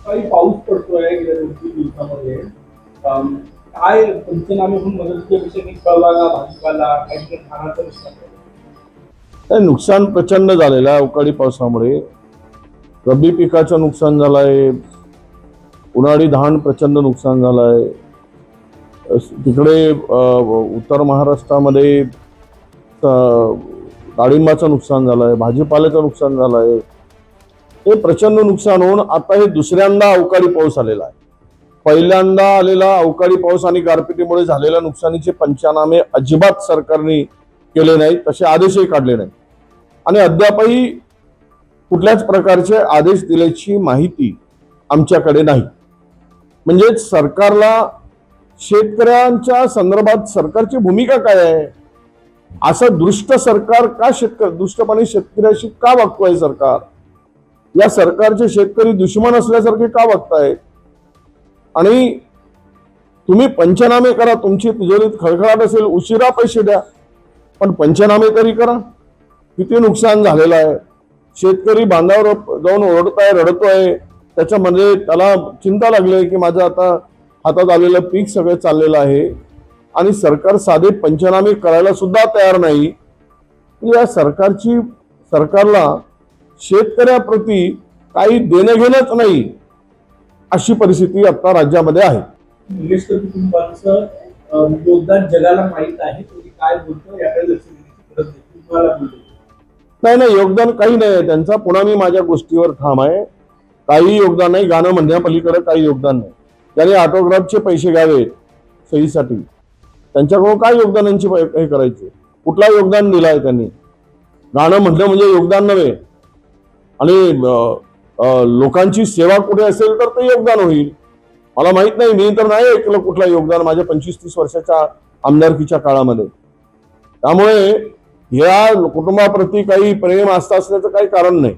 काही पाऊस पडतोय गेल्या 2-3 दिवसामध्ये. काय पंचनामे होऊन मदतीच्या विषयाने फळबागा, भाजीपाला, काही खाण्याचं नुकसान झालं. नुकसान प्रचंड झालेलं आहे अवकाळी पावसामुळे. रब्बी पिकाचं नुकसान झालंय, उन्हाळी धान प्रचंड नुकसान झालंय. तिकडे उत्तर महाराष्ट्रामध्ये डाळिंबाचं नुकसान झालंय, भाजीपाल्याचं नुकसान झालंय. हे प्रचंड नुकसान होऊन आता हे दुसऱ्यांदा अवकाळी पाऊस आलेला आहे. पहिल्यांदा आलेला अवकाळी पाऊस आणि गारपिटीमुळे झालेल्या नुकसानीचे पंचनामे अजिबात सरकारने केले नाहीत, तसे आदेशही काढले नाहीत आणि अद्यापही कुठल्याच प्रकारचे आदेश दिल्याची माहिती आमच्याकडे नाही. म्हणजे सरकारला शेतकऱ्यांच्या संदर्भात सरकारची भूमिका काय आहे? असं दृष्ट सरकार का दुष्टपणे शेतकऱ्याशी का वागतोय सरकार? या सरकारचे शेतकरी दुश्मन असल्यासारखे का वागतायत? आणि तुम्ही पंचनामे करा, तुमची तिजोरीत खळखळाट असेल, उशिरा पैसे द्या, पण पंचनामे तरी करा. किती नुकसान झालेलं आहे, शेतकरी बांधावर जाऊन ओरडताय, रडतोय. त्याच्यामध्ये त्याला चिंता लागली आहे की माझं आता हातात आलेलं पीक सगळं चाललेलं आहे आणि सरकार साधे पंचनामे करायला सुद्धा तयार नाही. या सरकारला शेतकऱ्याप्रती काही देणं घेणंच नाही, अशी परिस्थिती आता राज्यामध्ये आहे. निलेश कुटुंबाचं योगदान जगाला माहीत आहे. तुम्ही काय बोलतो याकडे लक्ष देण्याची गरज नाही. तुम्हाला बोलतो नाही, योगदान काही नाही त्यांचा. पुन्हा मी माझ्या गोष्टीवर ठाम आहे. काही योगदान नाही, गाणं म्हणण्यापलीकडे काही योगदान नाही. त्याने ऑटोग्राफचे पैसे घ्यावे सहीसाठी, त्यांच्याकडून काय योगदानांची हे करायचे? कुठला योगदान दिलाय त्यांनी? गाणं म्हटलं म्हणजे योगदान नव्हे. आणि लोकांची सेवा कुठे असेल तर ते योगदान होईल. मला माहित नाही, मी तर नाही ऐकलं कुठलं योगदान माझ्या 25-30 वर्षाच्या आमदारकीच्या काळामध्ये. त्यामुळे या कुटुंबाप्रती काही प्रेम आस्था असण्याचं काही कारण नाही.